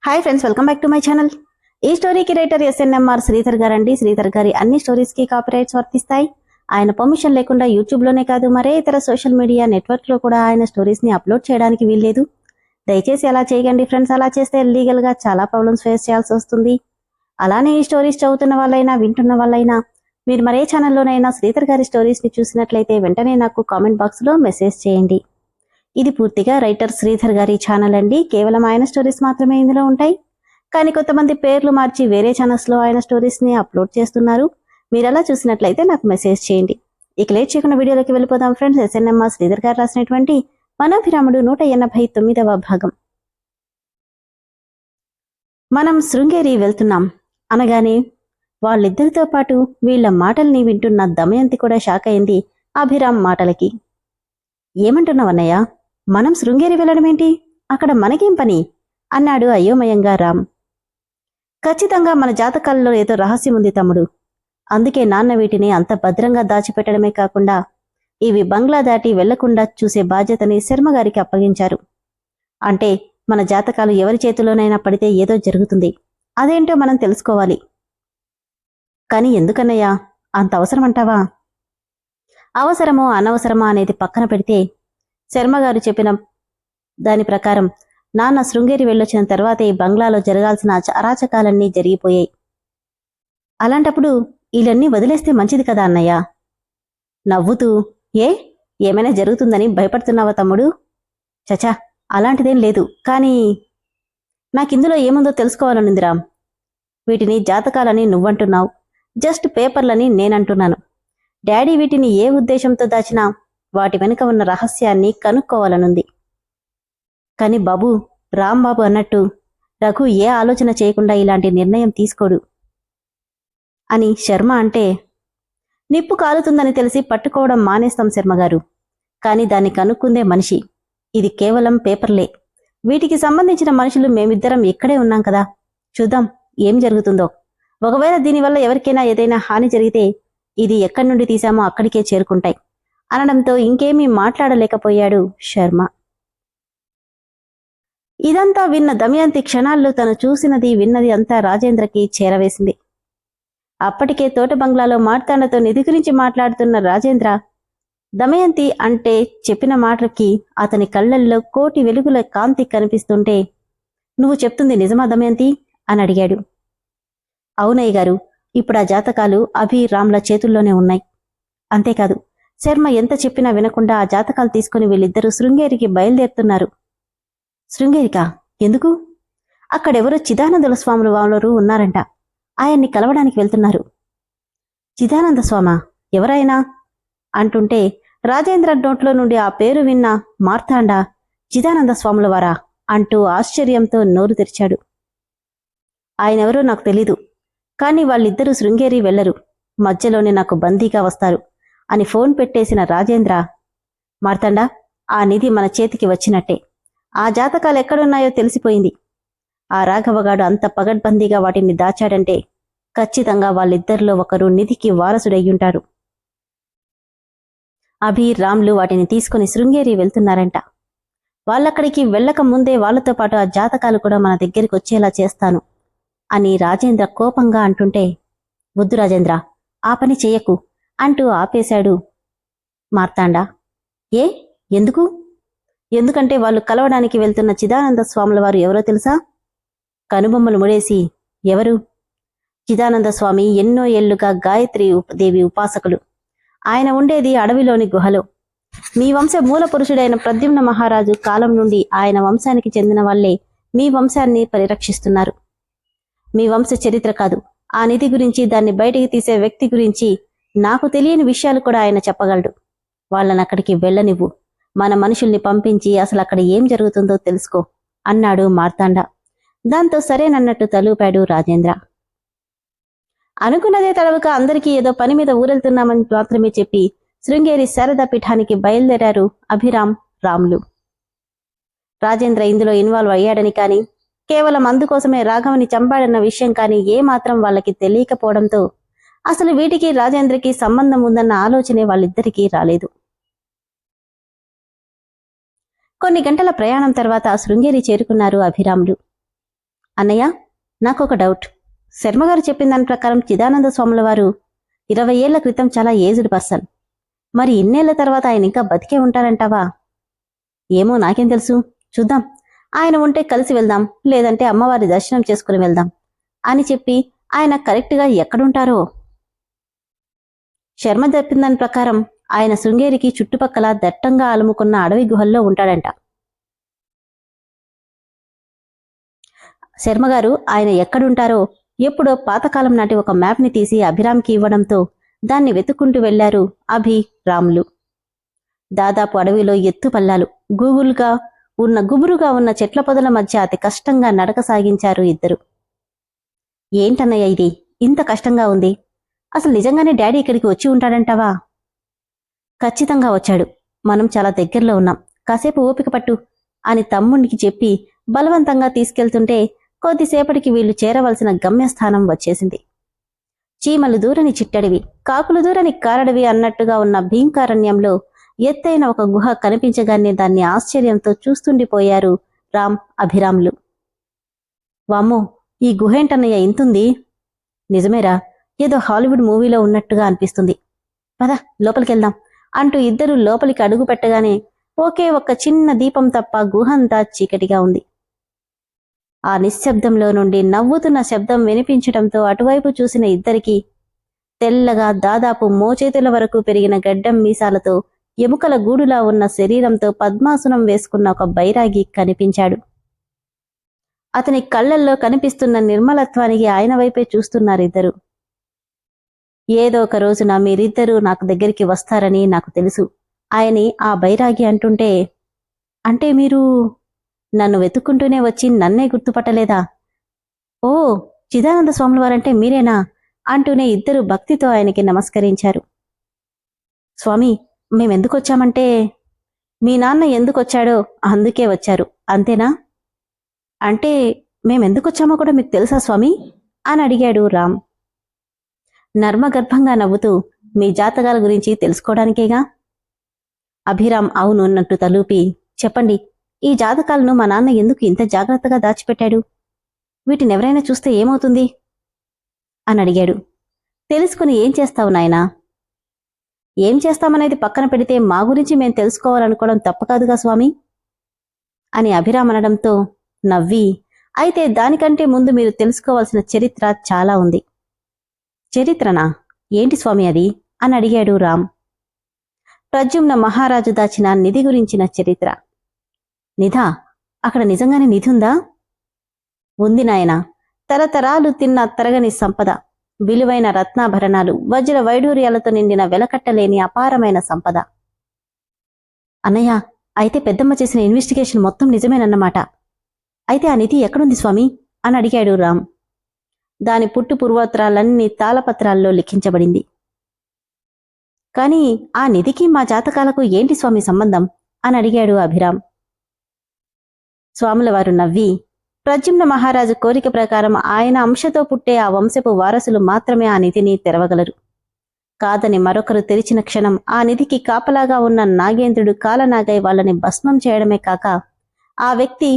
Hi friends, welcome back to my channel. ఈ స్టోరీకి writer SNMR Sridhar గారండి. శ్రీధర్ గారి అన్ని స్టోరీస్ కి కాపీరైట్స్ వర్తిస్తాయి. ఆయన పర్మిషన్ లేకుండా యూట్యూబ్ లోనే కాదు మరే ఇతర సోషల్ మీడియా నెట్వర్క్ లో కూడా ఆయన స్టోరీస్ ని అప్లోడ్ చేయడానికి వీల్లేదు. దయచేసి అలా చేయకండి ఫ్రెండ్స్. అలా చేస్తే లీగల్ గా చాలా ప్రాబ్లమ్స్ ఫేస్ చేయాల్సి వస్తుంది. అలానే ఈ స్టోరీస్ చదువుతున్న వాళ్ళైనా వింటున్న వాళ్ళైనా మీరు మరే ఛానల్లోనైనా శ్రీధర్ గారి స్టోరీస్ ని చూసినట్లయితే వెంటనే నాకు కామెంట్ బాక్స్ లో మెసేజ్ చేయండి. ఇది పూర్తిగా రైటర్ శ్రీధర్ గారి ఛానల్ అండి. కేవలం ఆయన స్టోరీస్ మాత్రమే ఇందులో ఉంటాయి. కానీ కొంతమంది పేర్లు మార్చి వేరే ఛానల్స్ లో ఆయన స్టోరీస్ ని అప్లోడ్ చేస్తున్నారు. మీరు అలా చూసినట్లయితే నాకు మెసేజ్ చేయండి. ఇక లేట్ చేయకుండా వీడియోలోకి వెళ్ళిపోదాం ఫ్రెండ్స్. ఎస్ఎన్ఎంఆర్ శ్రీధర్ గారు రాసినటువంటి మనోభిరాముడు 189వ భాగం. మనం శృంగేరి వెళ్తున్నాం అనగానే వాళ్ళిద్దరితో పాటు వీళ్ల మాటల్ని వింటున్న దమయంతి కూడా షాక్ అయింది అభిరామ్ మాటలకి. ఏమంటున్నావన్నయ్య? మనం శృంగేరి వెళ్ళడమేంటి? అక్కడ మనకేం పని? అన్నాడు అయోమయంగా రామ్. ఖచ్చితంగా మన జాతకాలలో ఏదో రహస్యం ఉంది తమ్ముడు. అందుకే నాన్న వీటిని అంత భద్రంగా దాచిపెట్టడమే కాకుండా ఇవి బంగ్లా దాటి వెళ్లకుండా చూసే బాధ్యతని శర్మగారికి అప్పగించారు. అంటే మన జాతకాలు ఎవరి చేతిలోనైనా పడితే ఏదో జరుగుతుంది. అదేంటో మనం తెలుసుకోవాలి. కాని ఎందుకన్నయ్యా అంత అవసరమంటావా? అవసరమో అనవసరమా అనేది పక్కన పెడితే శర్మగారు చెప్పిన దాని ప్రకారం నాన్న శృంగేరి వెళ్ళొచ్చిన తర్వాతే బంగ్లాలో జరగాల్సిన అరాచకాలన్నీ జరిగిపోయాయి. అలాంటప్పుడు వీళ్ళన్నీ వదిలేస్తే మంచిది కదా అన్నయ్య. నవ్వుతూ, ఏమైనా జరుగుతుందని భయపడుతున్నావా తమ్ముడు? చచా, అలాంటిదేం లేదు. కానీ నాకిందులో ఏముందో తెలుసుకోవాలనుందిరా. వీటిని జాతకాలని నువ్వంటున్నావు, జస్ట్ పేపర్లని నేనంటున్నాను. డాడీ వీటిని ఏ ఉద్దేశంతో దాచినా వాటి వెనుక ఉన్న రహస్యాన్ని కనుక్కోవాలనుంది. కాని బాబు, రాంబాబు అన్నట్టు రఘు ఏ ఆలోచన చేయకుండా ఇలాంటి నిర్ణయం తీసుకోడు అని శర్మ అంటే, నిప్పు కాలుతుందని తెలిసి పట్టుకోవడం మానేస్తాం శర్మగారు. కాని దాన్ని కనుక్కుందే మనిషి. ఇది కేవలం పేపర్లే. వీటికి సంబంధించిన మనుషులు మేమిద్దరం ఇక్కడే ఉన్నాం కదా. చూద్దాం ఏం జరుగుతుందో. ఒకవేళ దీనివల్ల ఎవరికైనా ఏదైనా హాని జరిగితే ఇది ఎక్కడి నుండి తీశామో అక్కడికే చేరుకుంటాయి అనడంతో ఇంకేమీ మాట్లాడలేకపోయాడు శర్మ. ఇదంతా విన్న దమయంతి క్షణాల్లో తను చూసినది విన్నది అంతా రాజేంద్రకి చేరవేసింది. అప్పటికే తోట బంగ్లాలో మార్తాండతో నిధి గురించి మాట్లాడుతున్న రాజేంద్ర దమయంతి అంటే చెప్పిన మాటలకి అతని కళ్లల్లో కోటి వెలుగుల కాంతి కనిపిస్తుంటే, నువ్వు చెప్తుంది నిజమా దమయంతి అని అడిగాడు. అవునయ్య గారు, ఇప్పుడు ఆ జాతకాలు అభిరామ్ల చేతుల్లోనే ఉన్నాయి. అంతేకాదు, శర్మ ఎంత చెప్పినా వినకుండా ఆ జాతకాలు తీసుకుని వీళ్ళిద్దరూ శృంగేరికి బయలుదేరుతున్నారు. శృంగేరికా? ఎందుకు? అక్కడెవరో చిదానందుల స్వాములు వారు ఉన్నారంట. ఆయన్ని కలవడానికి వెళ్తున్నారు. చిదానంద స్వామా? ఎవరైనా అంటుంటే రాజేంద్ర నోట్లో నుండి ఆ పేరు విన్న మార్తాండ చిదానంద స్వాముల వారా అంటూ ఆశ్చర్యంతో నోరు తెరిచాడు. ఆయనెవరో నాకు తెలీదు. కాని వాళ్ళిద్దరూ శృంగేరి వెళ్లరు. మధ్యలోనే నాకు బందీగా వస్తారు అని ఫోన్ పెట్టేసిన రాజేంద్ర, మార్తాండ, ఆ నిధి మన చేతికి వచ్చినట్టే. ఆ జాతకాలు ఎక్కడున్నాయో తెలిసిపోయింది. ఆ రాఘవగాడు అంత పగడ్బందీగా వాటిని దాచాడంటే ఖచ్చితంగా వాళ్ళిద్దరిలో ఒకరు నిధికి వారసుడయ్యుంటాడు. రామ్లు వాటిని తీసుకుని శృంగేరి వెళ్తున్నారంట. వాళ్ళక్కడికి వెళ్ళక ముందే వాళ్లతో పాటు ఆ జాతకాలు కూడా మన దగ్గరికి వచ్చేలా చేస్తాను అని రాజేంద్ర కోపంగా అంటుంటే, వద్దు రాజేంద్ర, ఆ పని చెయ్యకు అంటూ ఆపేశాడు మార్తాండ. ఎందుకు? ఎందుకంటే వాళ్ళు కలవడానికి వెళ్తున్న చిదానంద స్వాముల వారు ఎవరో తెలుసా? కనుబొమ్మలు ముడేసి, ఎవరు? చిదానంద స్వామి ఎన్నో ఏళ్లుగా గాయత్రి దేవి ఉపాసకులు. ఆయన ఉండేది అడవిలోని గుహలో. మీ వంశ మూల పురుషుడైన ప్రద్యుమ్న మహారాజు కాలం నుండి ఆయన వంశానికి చెందిన వాళ్లే మీ వంశాన్ని పరిరక్షిస్తున్నారు. మీ వంశ చరిత్ర కాదు, ఆ నిధి గురించి, దాన్ని బయటికి తీసే వ్యక్తి గురించి నాకు తెలియని విషయాలు కూడా ఆయన చెప్పగలడు. వాళ్ళనక్కడికి వెళ్ళనివ్వు. మన మనుషుల్ని పంపించి అసలు అక్కడ ఏం జరుగుతుందో తెలుసుకో అన్నాడు మార్తాండ. దాంతో సరేనన్నట్టు తలూపాడు రాజేంద్ర. అనుకున్నదే తడవక అందరికీ ఏదో పని మీద ఊరెళ్తున్నామని మాత్రమే చెప్పి శృంగేరి శారదా పీఠానికి బయలుదేరారు అభిరామ్, రామ్లు. రాజేంద్ర ఇందులో ఇన్వాల్వ్ అయ్యాడని కాని, కేవలం అందుకోసమే రాఘవని చంపాడన్న విషయం కాని ఏమాత్రం వాళ్ళకి తెలియకపోవడంతో అసలు వీటికి రాజేంద్రకి సంబంధం ఉందన్న ఆలోచనే వాళ్ళిద్దరికీ రాలేదు. కొన్ని గంటల ప్రయాణం తర్వాత శృంగేరి చేరుకున్నారు అభిరాములు. అన్నయ్య, నాకొక డౌట్. శర్మగారు చెప్పిన దాని ప్రకారం చిదానంద స్వాముల వారు 20 ఏళ్ల క్రితం చాలా ఏజ్డ్ పర్సన్. మరి ఇన్నేళ్ల తర్వాత ఆయన ఇంకా బతికే ఉంటారంటావా? ఏమో, నాకేం తెలుసు. చూద్దాం. ఆయన ఉంటే కలిసి వెళ్దాం, లేదంటే అమ్మవారి దర్శనం చేసుకుని వెళ్దాం అని చెప్పి ఆయన కరెక్ట్గా ఎక్కడుంటారో. శర్మ చెప్పిన దాని ప్రకారం ఆయన శృంగేరికి చుట్టుపక్కల దట్టంగా అలుముకున్న అడవి గుహల్లో ఉంటాడంట. శర్మగారు ఆయన ఎక్కడుంటారో ఎప్పుడో పాతకాలం నాటి ఒక మ్యాప్ని తీసి అభిరామ్కి ఇవ్వడంతో దాన్ని వెతుక్కుంటూ వెళ్లారు అభి, రాములు. దాదాపు అడవిలో ఎత్తుపల్లాలు, గుబురుగా ఉన్న చెట్ల పొదల మధ్య అతి కష్టంగా నడక సాగించారు ఇద్దరు. ఏంటన్నయ్య ఇది, ఇంత కష్టంగా ఉంది? అసలు నిజంగానే డాడీ ఇక్కడికి వచ్చి ఉంటాడంటావా? ఖచ్చితంగా వచ్చాడు. మనం చాలా దగ్గరలో ఉన్నాం, కాసేపు ఓపిక పట్టు అని తమ్ముడికి చెప్పి బలవంతంగా తీసుకెళ్తుంటే కొద్దిసేపటికి వీళ్లు చేరవలసిన గమ్యస్థానం వచ్చేసింది. చీమలు దూరని చిట్టడివి, కాకులు దూరని కారడవి అన్నట్టుగా ఉన్న భీంకారణ్యంలో ఎత్తైన ఒక గుహ కనిపించగానే దాన్ని ఆశ్చర్యంతో చూస్తుండిపోయారు రామ్, అభిరాములు. వామ్మో, ఈ గుహేంటన్నయ్య ఇంతుంది? నిజమేరా, ఏదో హాలీవుడ్ మూవీలో ఉన్నట్టుగా అనిపిస్తుంది. పద, లోపలికెళ్దాం అంటూ ఇద్దరూ లోపలికి అడుగు పెట్టగానే ఒకే ఒక్క చిన్న దీపం తప్ప గుహంతా చీకటిగా ఉంది. ఆ నిశ్శబ్దంలో నుండి నవ్వుతున్న శబ్దం వినిపించటంతో అటువైపు చూసిన ఇద్దరికీ తెల్లగా దాదాపు మోచేతుల వరకు పెరిగిన గడ్డం మీసాలతో ఎముకల గూడులా ఉన్న శరీరంతో పద్మాసనం వేసుకున్న ఒక బైరాగి కనిపించాడు. అతని కళ్లల్లో కనిపిస్తున్న నిర్మలత్వానికి ఆయన వైపే చూస్తున్నారిద్దరు. ఏదో ఒక రోజున మీరిద్దరూ నాకు దగ్గరికి వస్తారని నాకు తెలుసు ఆయని ఆ బైరాగి అంటుంటే, అంటే మీరు నన్ను వెతుక్కుంటూనే వచ్చి నన్నే గుర్తుపట్టలేదా? ఓ, చిదానంద స్వాముల వారంటే మీరేనా అంటూనే ఇద్దరు భక్తితో ఆయనకి నమస్కరించారు. స్వామి, మేమెందుకొచ్చామంటే మీ నాన్న ఎందుకొచ్చాడో అందుకే వచ్చారు, అంతేనా? అంటే మేమెందుకొచ్చామో కూడా మీకు తెలుసా స్వామి అని అడిగాడు రామ్. నర్మగర్భంగా నవ్వుతూ, మీ జాతకాల గురించి తెలుసుకోవడానికేగా. అభిరామ్ అవును అన్నట్టు తలూపి, చెప్పండి, ఈ జాతకాలను మా నాన్న ఎందుకు ఇంత జాగ్రత్తగా దాచిపెట్టాడు? వీటినెవరైనా చూస్తే ఏమవుతుంది అని అడిగాడు. తెలుసుకుని ఏం చేస్తావు నాయనా? ఏం చేస్తామనేది పక్కన పెడితే మా గురించి మేం తెలుసుకోవాలనుకోవడం తప్పకాదుగా స్వామి అని అభిరామ్ అనడంతో నవ్వి, అయితే దానికంటే ముందు మీరు తెలుసుకోవాల్సిన చరిత్ర చాలా ఉంది. చరిత్రనా? ఏంటి స్వామి అది అని అడిగాడు రామ్. ప్రద్యుమ్న మహారాజు దాచిన నిధి గురించిన చరిత్ర. నిధా? అక్కడ నిజంగానే నిధి ఉందా? ఉంది నాయనా, తరతరాలు తిన్న తరగని సంపద, విలువైన రత్నాభరణాలు, వజ్ర వైడూర్యాలతో నిండిన వెలకట్టలేని అపారమైన సంపద. అన్నయ్య, అయితే పెద్దమ్మ చేసిన ఇన్వెస్టిగేషన్ మొత్తం నిజమేనన్నమాట. అయితే ఆ నిధి ఎక్కడుంది స్వామి అని అడిగాడు రామ్. దాని పుట్టు పూర్వోత్తరాలన్నీ తాళపత్రాల్లో లిఖించబడింది. కాని ఆ నిధికి మా జాతకాలకు ఏంటి స్వామి సంబంధం అని అడిగాడు అభిరామ్. స్వాముల వారు నవ్వి, ప్రద్యుమ్న మహారాజు కోరిక ప్రకారం ఆయన అంశతో పుట్టే ఆ వంశపు వారసులు మాత్రమే ఆ నిధిని తెరవగలరు. కాదని మరొకరు తెరిచిన క్షణం ఆ నిధికి కాపలాగా ఉన్న నాగేంద్రుడు కాలనాగై వాళ్ళని భస్మం చేయడమే కాక ఆ వ్యక్తి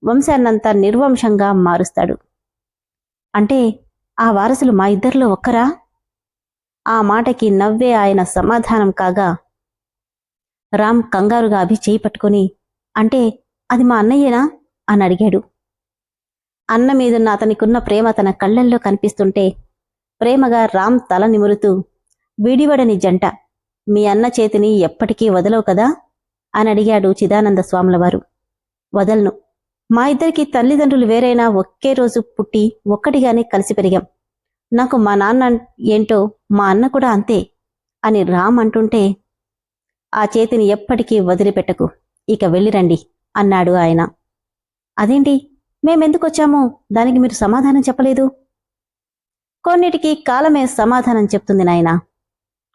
వంశాన్నంతా నిర్వంశంగా మారుస్తాడు. అంటే ఆ వారసులు మా ఇద్దరిలో ఒక్కరా? ఆ మాటకి నవ్వే ఆయన సమాధానం కాగా రామ్ కంగారుగా అభి చేయి పట్టుకుని, అంటే అది మా అన్నయ్యేనా అని అడిగాడు. అన్న మీదున్న అతనికున్న ప్రేమ తన కళ్లల్లో కనిపిస్తుంటే ప్రేమగా రామ్ తల నిమురుతూ, విడివడని జంట, మీ అన్న చేతిని ఎప్పటికీ వదలవు కదా అని అడిగాడు చిదానంద స్వాముల వారు. వదలను. మా ఇద్దరికి తల్లిదండ్రులు వేరైనా ఒకే రోజు పుట్టి ఒక్కటిగానే కలిసి పెరిగాం. నాకు మా నాన్న ఏంటో మా అన్న కూడా అంతే అని రామ్ అంటుంటే, ఆ చేతిని ఎప్పటికీ వదిలిపెట్టకు, ఇక వెళ్ళిరండి అన్నాడు ఆయన. అదేంటి, మేమెందుకొచ్చామో దానికి మీరు సమాధానం చెప్పలేదు? కొన్నిటికి కాలమే సమాధానం చెప్తుంది నాయనా.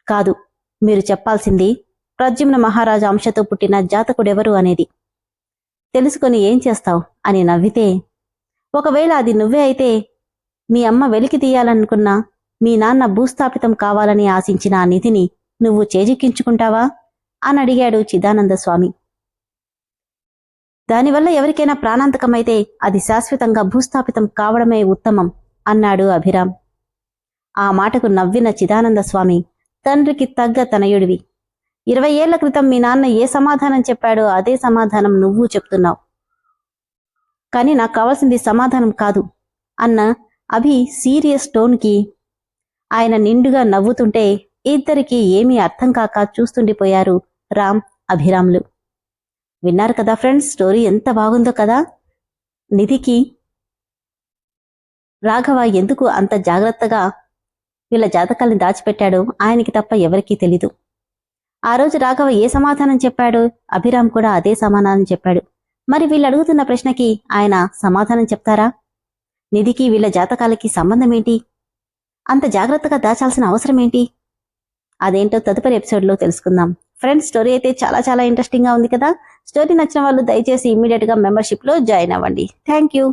కాదు, మీరు చెప్పాల్సింది ప్రద్యుమ్న మహారాజు అంశతో పుట్టిన జాతకుడెవరు అనేది. తెలుసుకొని ఏం చేస్తావు అని నవ్వితే, ఒకవేళ అది నువ్వే అయితే మీ అమ్మ వెలికి తీయాలనుకున్నా, మీ నాన్న భూస్థాపితం కావాలని ఆశించిన ఆ నిధిని నువ్వు చేజిక్కించుకుంటావా అని అడిగాడు చిదానంద స్వామి. దానివల్ల ఎవరికైనా ప్రాణాంతకమైతే అది శాశ్వతంగా భూస్థాపితం కావడమే ఉత్తమం అన్నాడు అభిరామ్. ఆ మాటకు నవ్విన చిదానంద స్వామి, తండ్రికి తగ్గ తనయుడివి. 20 ఏళ్ల క్రితం మీ నాన్న ఏ సమాధానం చెప్పాడో అదే సమాధానం నువ్వు చెప్తున్నావు. కానీ నాకు కావాల్సింది సమాధానం కాదు అన్న అభి సీరియస్ టోన్కి ఆయన నిండుగా నవ్వుతుంటే ఇద్దరికీ ఏమీ అర్థం కాక చూస్తుండిపోయారు రామ్, అభిరామ్లు. విన్నారు కదా ఫ్రెండ్స్, స్టోరీ ఎంత బాగుందో కదా. నిధికి రాఘవ ఎందుకు అంత జాగ్రత్తగా వీళ్ళ జాతకాల్ని దాచిపెట్టాడో ఆయనకి తప్ప ఎవరికీ తెలీదు. ఆ రోజు రాఘవ ఏ సమాధానం చెప్పాడో అభిరామ్ కూడా అదే సమాధానం చెప్పాడు. మరి వీళ్ళు అడుగుతున్న ప్రశ్నకి ఆయన సమాధానం చెప్తారా? నిధికి వీళ్ళ జాతకాలకి సంబంధమేంటి? అంత జాగ్రత్తగా దాచాల్సిన అవసరం ఏంటి? అదేంటో తదుపరి ఎపిసోడ్లో తెలుసుకుందాం. ఫ్రెండ్స్, స్టోరీ అయితే చాలా చాలా ఇంట్రెస్టింగ్గా ఉంది కదా. స్టోరీ నచ్చిన వాళ్ళు దయచేసి ఇమ్మీడియట్గా మెంబర్షిప్లో జాయిన్ అవ్వండి. Thank you.